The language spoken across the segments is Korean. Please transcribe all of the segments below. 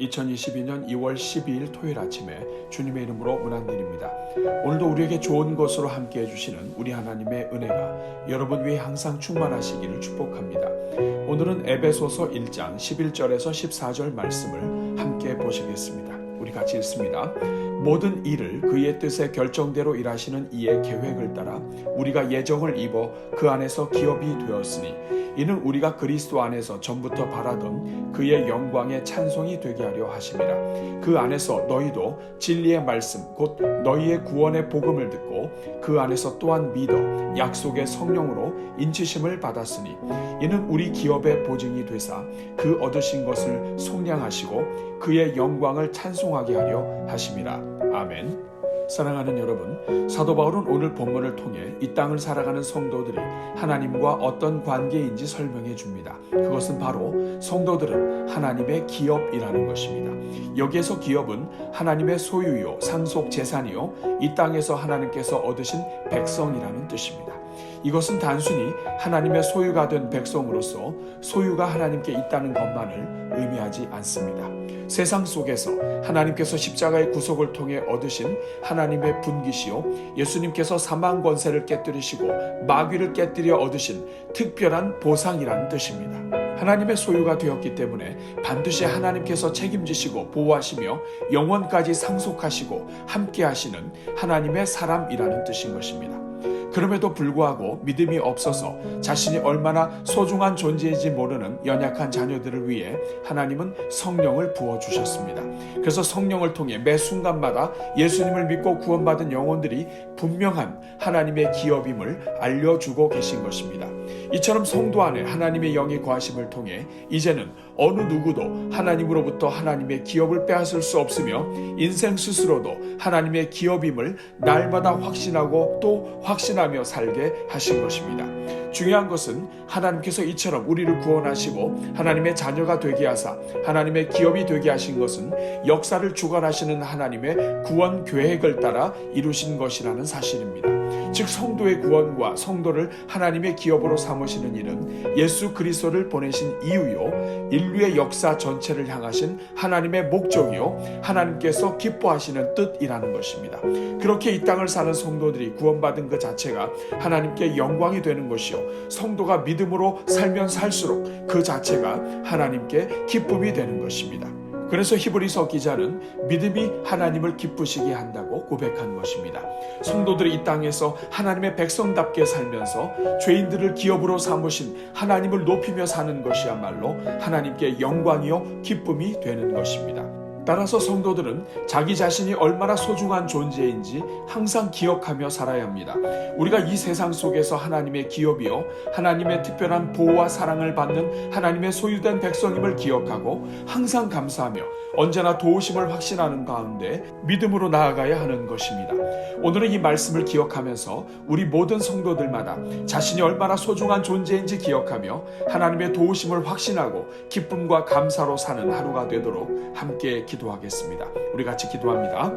2022년 2월 12일 토요일 아침에 주님의 이름으로 문안드립니다. 오늘도 우리에게 좋은 것으로 함께 해주시는 우리 하나님의 은혜가 여러분 위에 항상 충만하시기를 축복합니다. 오늘은 에베소서 1장 11절에서 14절 말씀을 함께 보시겠습니다. 우리 같이 읽습니다. 모든 일을 그의 뜻의 결정대로 일하시는 이의 계획을 따라 우리가 예정을 입어 그 안에서 기업이 되었으니 이는 우리가 그리스도 안에서 전부터 바라던 그의 영광의 찬송이 되게 하려 하심이라. 그 안에서 너희도 진리의 말씀 곧 너희의 구원의 복음을 듣고 그 안에서 또한 믿어 약속의 성령으로 인치심을 받았으니 이는 우리 기업의 보증이 되사 그 얻으신 것을 속량하시고 그의 영광을 찬송하게 하려 하심이라. 아멘. 사랑하는 여러분, 사도 바울은 오늘 본문을 통해 이 땅을 살아가는 성도들이 하나님과 어떤 관계인지 설명해 줍니다. 그것은 바로 성도들은 하나님의 기업이라는 것입니다. 여기에서 기업은 하나님의 소유요, 상속 재산이요, 이 땅에서 하나님께서 얻으신 백성이라는 뜻입니다. 이것은 단순히 하나님의 소유가 된 백성으로서 소유가 하나님께 있다는 것만을 의미하지 않습니다. 세상 속에서 하나님께서 십자가의 구속을 통해 얻으신 하나님의 분기시요, 예수님께서 사망 권세를 깨뜨리시고 마귀를 깨뜨려 얻으신 특별한 보상이라는 뜻입니다. 하나님의 소유가 되었기 때문에 반드시 하나님께서 책임지시고 보호하시며 영원까지 상속하시고 함께 하시는 하나님의 사람이라는 뜻인 것입니다. 그럼에도 불구하고 믿음이 없어서 자신이 얼마나 소중한 존재인지 모르는 연약한 자녀들을 위해 하나님은 성령을 부어주셨습니다. 그래서 성령을 통해 매 순간마다 예수님을 믿고 구원받은 영혼들이 분명한 하나님의 기업임을 알려주고 계신 것입니다. 이처럼 성도 안에 하나님의 영이 거하심을 통해 이제는 어느 누구도 하나님으로부터 하나님의 기업을 빼앗을 수 없으며 인생 스스로도 하나님의 기업임을 날마다 확신하고 또 확신하며 살게 하신 것입니다. 중요한 것은 하나님께서 이처럼 우리를 구원하시고 하나님의 자녀가 되게 하사 하나님의 기업이 되게 하신 것은 역사를 주관하시는 하나님의 구원 계획을 따라 이루신 것이라는 사실입니다. 즉 성도의 구원과 성도를 하나님의 기업으로 삼으시는 일은 예수 그리스도를 보내신 이유요, 인류의 역사 전체를 향하신 하나님의 목적이요, 하나님께서 기뻐하시는 뜻이라는 것입니다. 그렇게 이 땅을 사는 성도들이 구원받은 그 자체가 하나님께 영광이 되는 것이요, 성도가 믿음으로 살면 살수록 그 자체가 하나님께 기쁨이 되는 것입니다. 그래서 히브리서 기자는 믿음이 하나님을 기쁘시게 한다고 고백한 것입니다. 성도들이 이 땅에서 하나님의 백성답게 살면서 죄인들을 기업으로 삼으신 하나님을 높이며 사는 것이야말로 하나님께 영광이요 기쁨이 되는 것입니다. 따라서 성도들은 자기 자신이 얼마나 소중한 존재인지 항상 기억하며 살아야 합니다. 우리가 이 세상 속에서 하나님의 기업이요, 하나님의 특별한 보호와 사랑을 받는 하나님의 소유된 백성임을 기억하고 항상 감사하며 언제나 도우심을 확신하는 가운데 믿음으로 나아가야 하는 것입니다. 오늘은 이 말씀을 기억하면서 우리 모든 성도들마다 자신이 얼마나 소중한 존재인지 기억하며 하나님의 도우심을 확신하고 기쁨과 감사로 사는 하루가 되도록 함께 기도하겠습니다. 우리 같이 기도합니다.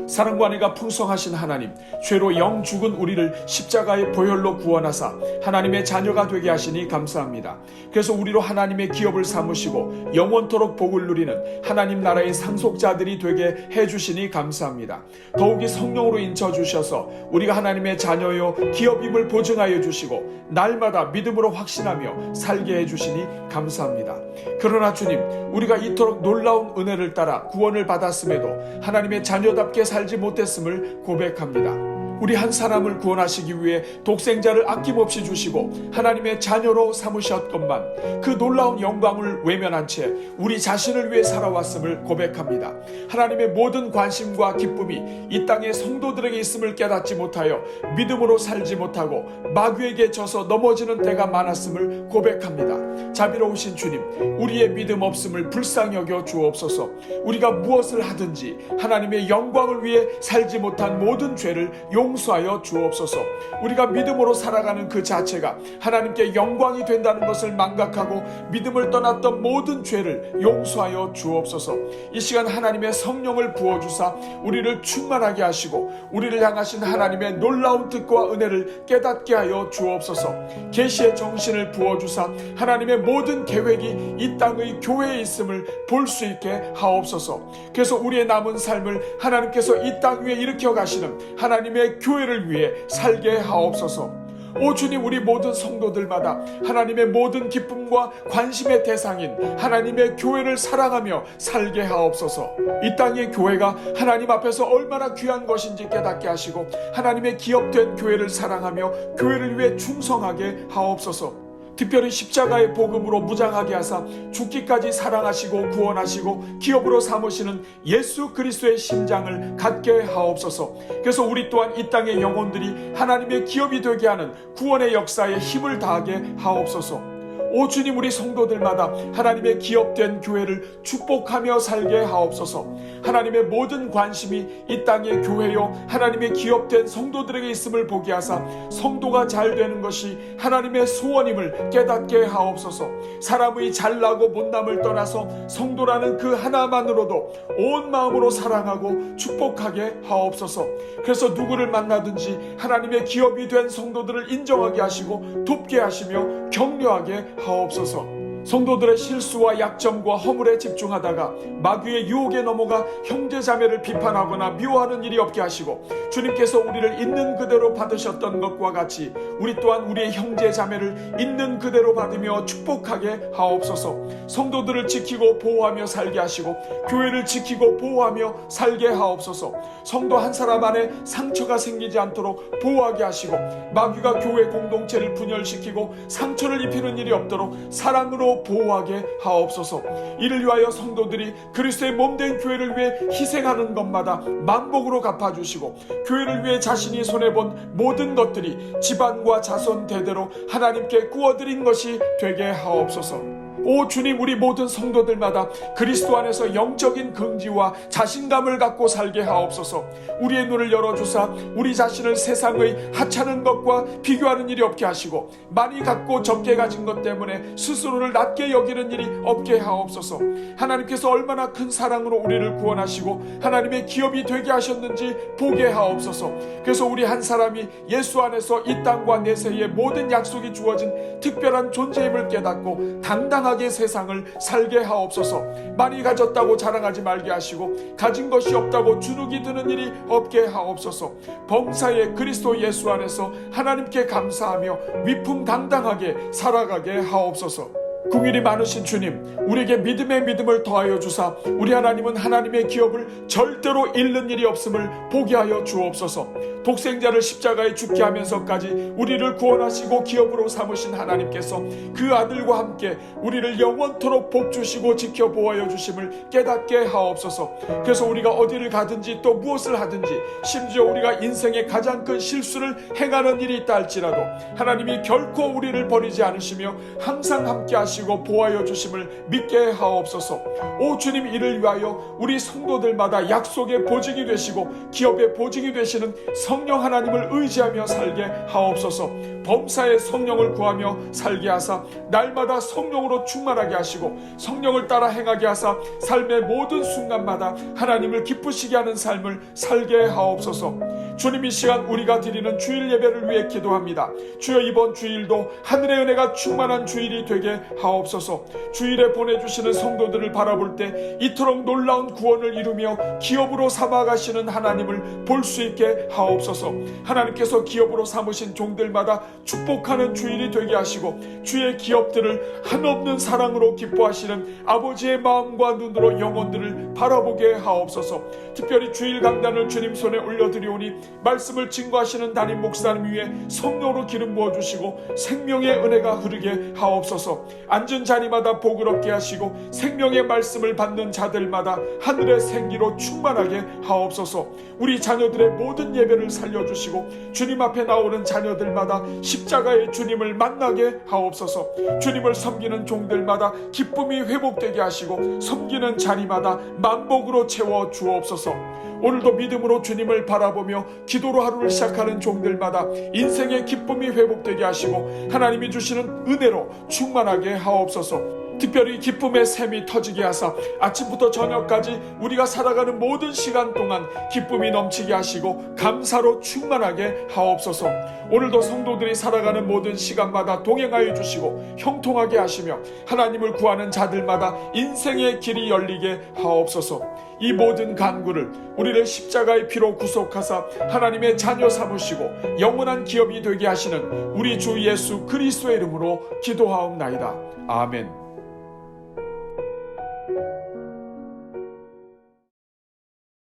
사랑과 은혜가 풍성하신 하나님, 죄로 영 죽은 우리를 십자가의 보혈로 구원하사 하나님의 자녀가 되게 하시니 감사합니다. 그래서 우리로 하나님의 기업을 삼으시고 영원토록 복을 누리는 하나님 나라의 상속자들이 되게 해주시니 감사합니다. 더욱이 성령으로 인쳐주셔서 우리가 하나님의 자녀요 기업임을 보증하여 주시고 날마다 믿음으로 확신하며 살게 해주시니 감사합니다. 그러나 주님, 우리가 이토록 놀라운 은혜를 따라 구원을 받았음에도 하나님의 자녀답게 살지 못했음을 고백합니다. 우리 한 사람을 구원하시기 위해 독생자를 아낌없이 주시고 하나님의 자녀로 삼으셨건만 그 놀라운 영광을 외면한 채 우리 자신을 위해 살아왔음을 고백합니다. 하나님의 모든 관심과 기쁨이 이 땅의 성도들에게 있음을 깨닫지 못하여 믿음으로 살지 못하고 마귀에게 져서 넘어지는 때가 많았음을 고백합니다. 자비로우신 주님, 우리의 믿음 없음을 불쌍히 여겨 주옵소서. 우리가 무엇을 하든지 하나님의 영광을 위해 살지 못한 모든 죄를 용서하여 주옵소서. 우리가 믿음으로 살아가는 그 자체가 하나님께 영광이 된다는 것을 망각하고 믿음을 떠났던 모든 죄를 용서하여 주옵소서. 이 시간 하나님의 성령을 부어주사 우리를 충만하게 하시고 우리를 향하신 하나님의 놀라운 뜻과 은혜를 깨닫게 하여 주옵소서. 계시의 정신을 부어주사 하나님의 모든 계획이 이 땅의 교회에 있음을 볼 수 있게 하옵소서. 그래서 우리의 남은 삶을 하나님께서 이 땅 위에 일으켜 가시는 하나님의 교회를 위해 살게 하옵소서. 오 주님, 우리 모든 성도들마다 하나님의 모든 기쁨과 관심의 대상인 하나님의 교회를 사랑하며 살게 하옵소서. 이 땅의 교회가 하나님 앞에서 얼마나 귀한 것인지 깨닫게 하시고 하나님의 기업된 교회를 사랑하며 교회를 위해 충성하게 하옵소서. 특별히 십자가의 복음으로 무장하게 하사 죽기까지 사랑하시고 구원하시고 기업으로 삼으시는 예수 그리스도의 심장을 갖게 하옵소서. 그래서 우리 또한 이 땅의 영혼들이 하나님의 기업이 되게 하는 구원의 역사에 힘을 다하게 하옵소서. 오 주님, 우리 성도들마다 하나님의 기업된 교회를 축복하며 살게 하옵소서. 하나님의 모든 관심이 이 땅의 교회요 하나님의 기업된 성도들에게 있음을 보게 하사 성도가 잘 되는 것이 하나님의 소원임을 깨닫게 하옵소서. 사람의 잘나고 못남을 떠나서 성도라는 그 하나만으로도 온 마음으로 사랑하고 축복하게 하옵소서. 그래서 누구를 만나든지 하나님의 기업이 된 성도들을 인정하게 하시고 돕게 하시며 격려하게 하옵소서. 성도들의 실수와 약점과 허물에 집중하다가 마귀의 유혹에 넘어가 형제자매를 비판하거나 미워하는 일이 없게 하시고 주님께서 우리를 있는 그대로 받으셨던 것과 같이 우리 또한 우리의 형제자매를 있는 그대로 받으며 축복하게 하옵소서. 성도들을 지키고 보호하며 살게 하시고 교회를 지키고 보호하며 살게 하옵소서. 성도 한 사람 안에 상처가 생기지 않도록 보호하게 하시고 마귀가 교회 공동체를 분열시키고 상처를 입히는 일이 없도록 사랑으로 보호하게 하옵소서. 이를 위하여 성도들이 그리스도의 몸된 교회를 위해 희생하는 것마다 만복으로 갚아주시고 교회를 위해 자신이 손해본 모든 것들이 집안과 자손 대대로 하나님께 구워드린 것이 되게 하옵소서. 오 주님, 우리 모든 성도들마다 그리스도 안에서 영적인 긍지와 자신감을 갖고 살게 하옵소서. 우리의 눈을 열어주사 우리 자신을 세상의 하찮은 것과 비교하는 일이 없게 하시고 많이 갖고 적게 가진 것 때문에 스스로를 낮게 여기는 일이 없게 하옵소서. 하나님께서 얼마나 큰 사랑으로 우리를 구원하시고 하나님의 기업이 되게 하셨는지 보게 하옵소서. 그래서 우리 한 사람이 예수 안에서 이 땅과 내세의 모든 약속이 주어진 특별한 존재임을 깨닫고 당당하게 세상을 살게 하옵소서. 많이 가졌다고 자랑하지 말게 하시고 가진 것이 없다고 주눅이 드는 일이 없게 하옵소서. 범사의 그리스도 예수 안에서 하나님께 감사하며 위풍당당하게 살아가게 하옵소서. 긍휼이 많으신 주님, 우리에게 믿음의 믿음을 더하여 주사 우리 하나님은 하나님의 기업을 절대로 잃는 일이 없음을 보게 하여 주옵소서. 독생자를 십자가에 죽게 하면서까지 우리를 구원하시고 기업으로 삼으신 하나님께서 그 아들과 함께 우리를 영원토록 복주시고 지켜 보호하여 주심을 깨닫게 하옵소서. 그래서 우리가 어디를 가든지 또 무엇을 하든지 심지어 우리가 인생의 가장 큰 실수를 행하는 일이 있다 할지라도 하나님이 결코 우리를 버리지 않으시며 항상 함께 하시고 보호하여 주심을 믿게 하옵소서. 오 주님, 이를 위하여 우리 성도들마다 약속의 보증이 되시고 기업의 보증이 되시는 성령 하나님을 의지하며 살게 하옵소서. 범사의 성령을 구하며 살게 하사 날마다 성령으로 충만하게 하시고 성령을 따라 행하게 하사 삶의 모든 순간마다 하나님을 기쁘시게 하는 삶을 살게 하옵소서. 주님, 이 시간 우리가 드리는 주일 예배를 위해 기도합니다. 주여, 이번 주일도 하늘의 은혜가 충만한 주일이 되게 하옵소서. 주일에 보내주시는 성도들을 바라볼 때 이토록 놀라운 구원을 이루며 기업으로 삼아가시는 하나님을 볼 수 있게 하옵소서. 하나님께서 기업으로 삼으신 종들마다 축복하는 주일이 되게 하시고 주의 기업들을 한없는 사랑으로 기뻐하시는 아버지의 마음과 눈으로 영혼들을 바라보게 하옵소서. 특별히 주일 강단을 주님 손에 올려드리오니 말씀을 증거하시는 담임 목사님 위에 성령으로 기름 부어주시고 생명의 은혜가 흐르게 하옵소서. 앉은 자리마다 복을 얻게 하시고 생명의 말씀을 받는 자들마다 하늘의 생기로 충만하게 하옵소서. 우리 자녀들의 모든 예배를 살려주시고 주님 앞에 나오는 자녀들마다 십자가의 주님을 만나게 하옵소서. 주님을 섬기는 종들마다 기쁨이 회복되게 하시고 섬기는 자리마다 만복으로 채워 주옵소서. 오늘도 믿음으로 주님을 바라보며 기도로 하루를 시작하는 종들마다 인생의 기쁨이 회복되게 하시고 하나님이 주시는 은혜로 충만하게 하옵소서. 특별히 기쁨의 샘이 터지게 하사 아침부터 저녁까지 우리가 살아가는 모든 시간 동안 기쁨이 넘치게 하시고 감사로 충만하게 하옵소서. 오늘도 성도들이 살아가는 모든 시간마다 동행하여 주시고 형통하게 하시며 하나님을 구하는 자들마다 인생의 길이 열리게 하옵소서. 이 모든 간구를 우리를 십자가의 피로 구속하사 하나님의 자녀 삼으시고 영원한 기업이 되게 하시는 우리 주 예수 그리스도의 이름으로 기도하옵나이다. 아멘.